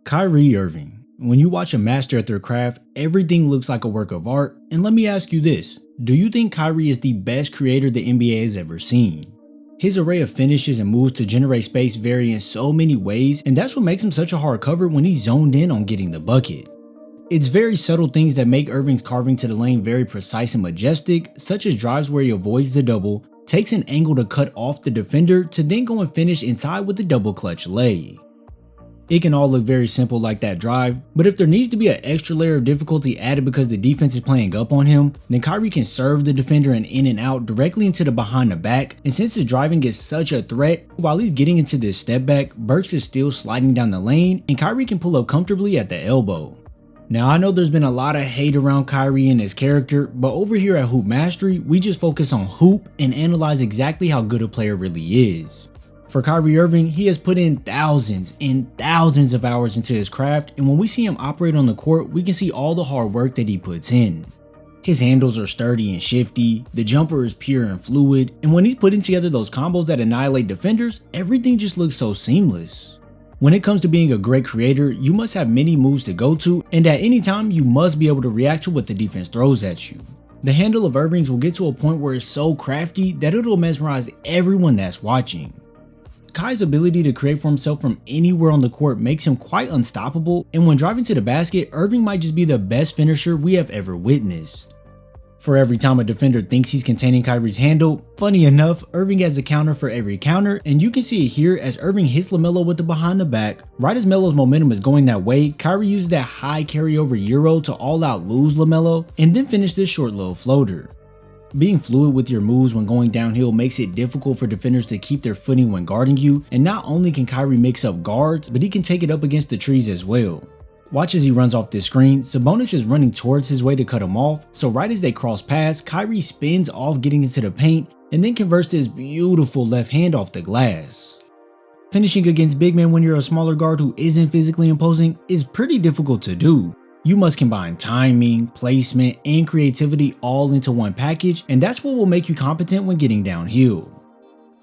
Kyrie Irving. When you watch a master at their craft, everything looks like a work of art. And let me ask you this, do you think Kyrie is the best creator the NBA has ever seen? His array of finishes and moves to generate space vary in so many ways, and that's what makes him such a hard cover when he's zoned in on getting the bucket. It's very subtle things that make Irving's carving to the lane very precise and majestic, such as drives where he avoids the double, takes an angle to cut off the defender to then go and finish inside with the double clutch lay. It can all look very simple like that drive, but if there needs to be an extra layer of difficulty added because the defense is playing up on him, then Kyrie can serve the defender and in and out directly into the behind the back, and since his driving is such a threat, while he's getting into this step back, Burks is still sliding down the lane, and Kyrie can pull up comfortably at the elbow. Now I know there's been a lot of hate around Kyrie and his character, but over here at Hoop Mastery, we just focus on hoop and analyze exactly how good a player really is. For Kyrie Irving, he has put in thousands and thousands of hours into his craft, and when we see him operate on the court, we can see all the hard work that he puts in. His handles are sturdy and shifty, the jumper is pure and fluid, and when he's putting together those combos that annihilate defenders, everything just looks so seamless. When it comes to being a great creator, you must have many moves to go to, and at any time you must be able to react to what the defense throws at you. The handle of Irving's will get to a point where it's so crafty that it'll mesmerize everyone that's watching. Kai's ability to create for himself from anywhere on the court makes him quite unstoppable, and when driving to the basket, Irving might just be the best finisher we have ever witnessed. For every time a defender thinks he's containing Kyrie's handle, funny enough, Irving has a counter for every counter, and you can see it here as Irving hits LaMelo with the behind the back. Right as Melo's momentum is going that way, Kyrie uses that high carryover Euro to all out lose LaMelo, and then finish this short little floater. Being fluid with your moves when going downhill makes it difficult for defenders to keep their footing when guarding you, and not only can Kyrie mix up guards, but he can take it up against the trees as well. Watch as he runs off this screen, Sabonis is running towards his way to cut him off, so right as they cross paths, Kyrie spins off getting into the paint, and then converts his beautiful left hand off the glass. Finishing against big men when you're a smaller guard who isn't physically imposing is pretty difficult to do. You must combine timing, placement, and creativity all into one package, and that's what will make you competent when getting downhill.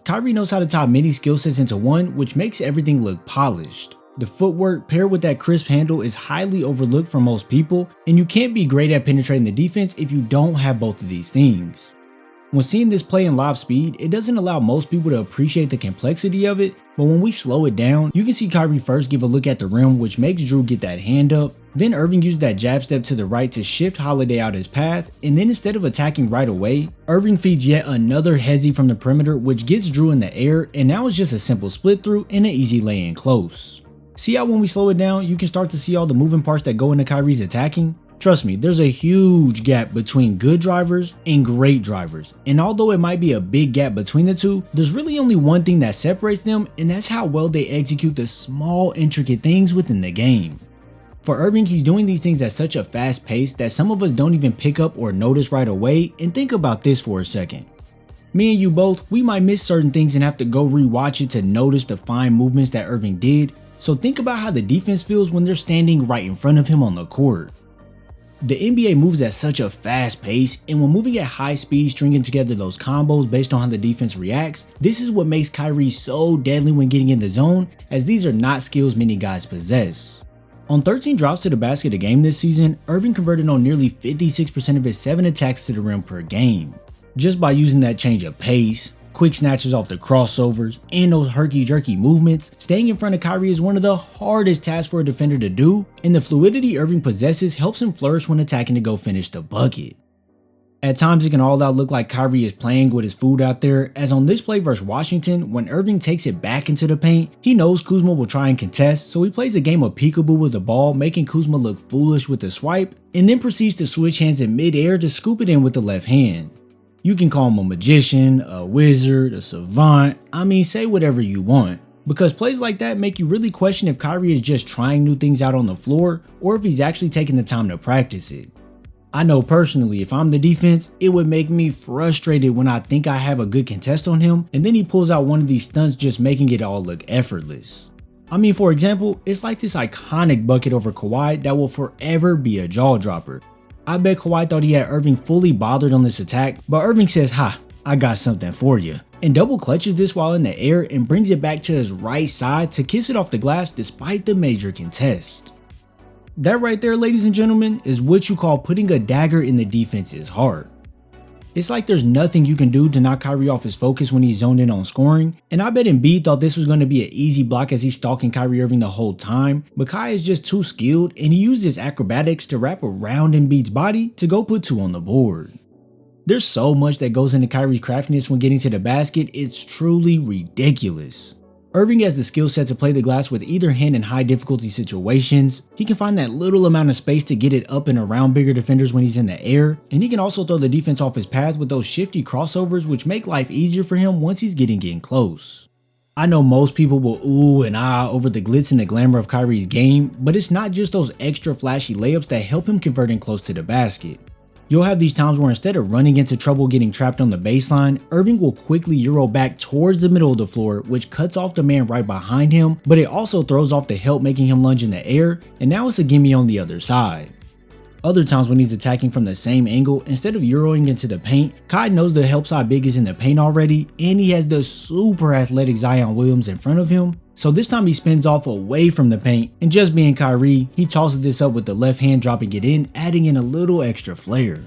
Kyrie knows how to tie many skill sets into one, which makes everything look polished. The footwork paired with that crisp handle is highly overlooked for most people, and you can't be great at penetrating the defense if you don't have both of these things. When seeing this play in live speed, it doesn't allow most people to appreciate the complexity of it, but when we slow it down, you can see Kyrie first give a look at the rim, which makes Drew get that hand up. Then Irving used that jab step to the right to shift Holiday out his path, and then instead of attacking right away, Irving feeds yet another hezzy from the perimeter, which gets Drew in the air, and now it's just a simple split through and an easy lay in close. See how when we slow it down, you can start to see all the moving parts that go into Kyrie's attacking? Trust me, there's a huge gap between good drivers and great drivers, and although it might be a big gap between the two, there's really only one thing that separates them, and that's how well they execute the small intricate things within the game. For Irving, he's doing these things at such a fast pace that some of us don't even pick up or notice right away, and think about this for a second. Me and you both, we might miss certain things and have to go rewatch it to notice the fine movements that Irving did, so think about how the defense feels when they're standing right in front of him on the court. The NBA moves at such a fast pace, and when moving at high speed, stringing together those combos based on how the defense reacts, this is what makes Kyrie so deadly when getting in the zone, as these are not skills many guys possess. On 13 drops to the basket a game this season, Irving converted on nearly 56% of his 7 attacks to the rim per game. Just by using that change of pace, quick snatches off the crossovers, and those herky-jerky movements, staying in front of Kyrie is one of the hardest tasks for a defender to do, and the fluidity Irving possesses helps him flourish when attacking to go finish the bucket. At times it can all out look like Kyrie is playing with his food out there, as on this play versus Washington, when Irving takes it back into the paint, he knows Kuzma will try and contest, so he plays a game of peekaboo with the ball, making Kuzma look foolish with the swipe, and then proceeds to switch hands in mid-air to scoop it in with the left hand. You can call him a magician, a wizard, a savant, I mean say whatever you want, because plays like that make you really question if Kyrie is just trying new things out on the floor, or if he's actually taking the time to practice it. I know personally, if I'm the defense, it would make me frustrated when I think I have a good contest on him, and then he pulls out one of these stunts just making it all look effortless. I mean, for example, it's like this iconic bucket over Kawhi that will forever be a jaw dropper. I bet Kawhi thought he had Irving fully bothered on this attack, but Irving says, "Ha, I got something for you, and double clutches this while in the air and brings it back to his right side to kiss it off the glass despite the major contest. That right there, ladies and gentlemen, is what you call putting a dagger in the defense's heart. It's like there's nothing you can do to knock Kyrie off his focus when he's zoned in on scoring, and I bet Embiid thought this was going to be an easy block as he's stalking Kyrie Irving the whole time, but Kai is just too skilled and he used his acrobatics to wrap around Embiid's body to go put 2 on the board. There's so much that goes into Kyrie's craftiness when getting to the basket, it's truly ridiculous. Irving has the skill set to play the glass with either hand in high difficulty situations. He can find that little amount of space to get it up and around bigger defenders when he's in the air, and he can also throw the defense off his path with those shifty crossovers which make life easier for him once he's getting in close. I know most people will ooh and ah over the glitz and the glamour of Kyrie's game, but it's not just those extra flashy layups that help him convert in close to the basket. You'll have these times where instead of running into trouble getting trapped on the baseline, Irving will quickly euro back towards the middle of the floor, which cuts off the man right behind him, but it also throws off the help, making him lunge in the air, and now it's a gimme on the other side. Other times when he's attacking from the same angle, instead of euroing into the paint, Kai knows the help side big is in the paint already, and he has the super athletic Zion Williams in front of him. So this time he spins off away from the paint, and just being Kyrie, he tosses this up with the left hand, dropping it in, adding in a little extra flair.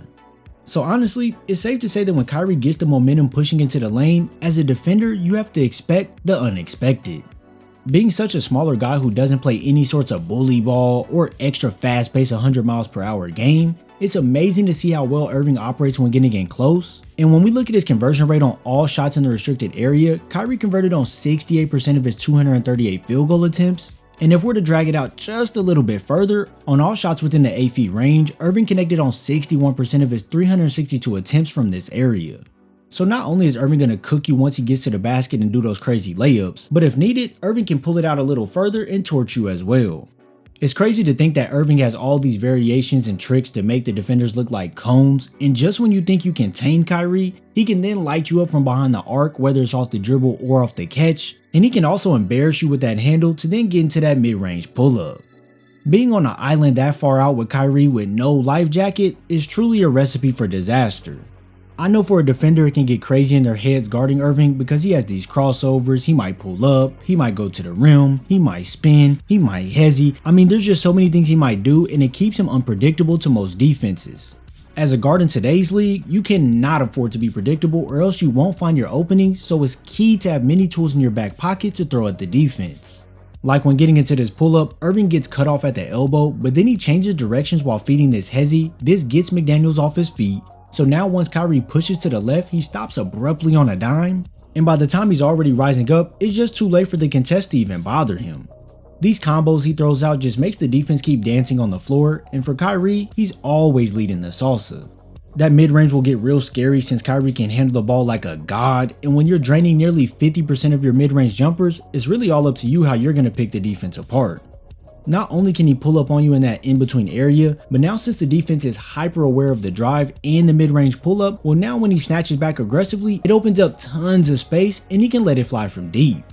So honestly, it's safe to say that when Kyrie gets the momentum pushing into the lane, as a defender, you have to expect the unexpected. Being such a smaller guy who doesn't play any sorts of bully ball or extra fast-paced 100 miles per hour game, it's amazing to see how well Irving operates when getting in close. And when we look at his conversion rate on all shots in the restricted area, Kyrie converted on 68% of his 238 field goal attempts. And if we're to drag it out just a little bit further, on all shots within the 8 feet range, Irving connected on 61% of his 362 attempts from this area. So not only is Irving going to cook you once he gets to the basket and do those crazy layups, but if needed, Irving can pull it out a little further and torch you as well. It's crazy to think that Irving has all these variations and tricks to make the defenders look like cones, and just when you think you contain Kyrie, he can then light you up from behind the arc, whether it's off the dribble or off the catch, and he can also embarrass you with that handle to then get into that mid-range pull-up. Being on an island that far out with Kyrie with no life jacket is truly a recipe for disaster. I know for a defender it can get crazy in their heads guarding Irving because he has these crossovers, he might pull up, he might go to the rim, he might spin, he might hezzy. I mean, there's just so many things he might do, and it keeps him unpredictable to most defenses. As a guard in today's league, you cannot afford to be predictable or else you won't find your openings, so it's key to have many tools in your back pocket to throw at the defense. Like when getting into this pull-up, Irving gets cut off at the elbow, but then he changes directions while feeding this hezzy. This gets McDaniels off his feet. So now once Kyrie pushes to the left, he stops abruptly on a dime, and by the time he's already rising up, it's just too late for the contest to even bother him. These combos he throws out just makes the defense keep dancing on the floor, and for Kyrie, he's always leading the salsa. That mid-range will get real scary since Kyrie can handle the ball like a god, and when you're draining nearly 50% of your mid-range jumpers, it's really all up to you how you're going to pick the defense apart. Not only can he pull up on you in that in-between area, but now since the defense is hyper aware of the drive and the mid-range pull-up, well now when he snatches back aggressively, it opens up tons of space and he can let it fly from deep.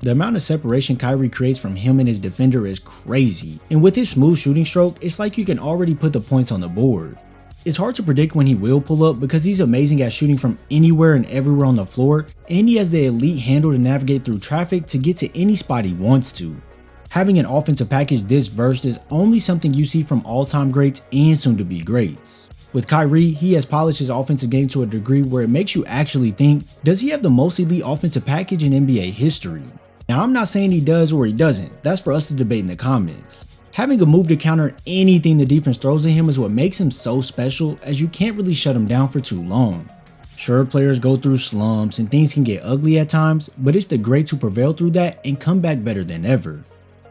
The amount of separation Kyrie creates from him and his defender is crazy, and with his smooth shooting stroke, it's like you can already put the points on the board. It's hard to predict when he will pull up because he's amazing at shooting from anywhere and everywhere on the floor, and he has the elite handle to navigate through traffic to get to any spot he wants to. Having an offensive package this versed is only something you see from all-time greats and soon-to-be greats. With Kyrie, he has polished his offensive game to a degree where it makes you actually think, does he have the most elite offensive package in NBA history? Now I'm not saying he does or he doesn't, that's for us to debate in the comments. Having a move to counter anything the defense throws at him is what makes him so special, as you can't really shut him down for too long. Sure, players go through slumps and things can get ugly at times, but it's the greats who prevail through that and come back better than ever.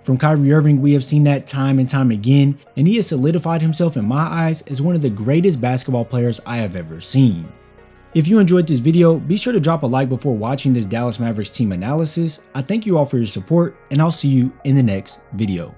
From Kyrie Irving, we have seen that time and time again, and he has solidified himself in my eyes as one of the greatest basketball players I have ever seen. If you enjoyed this video, be sure to drop a like before watching this Dallas Mavericks team analysis. I thank you all for your support, and I'll see you in the next video.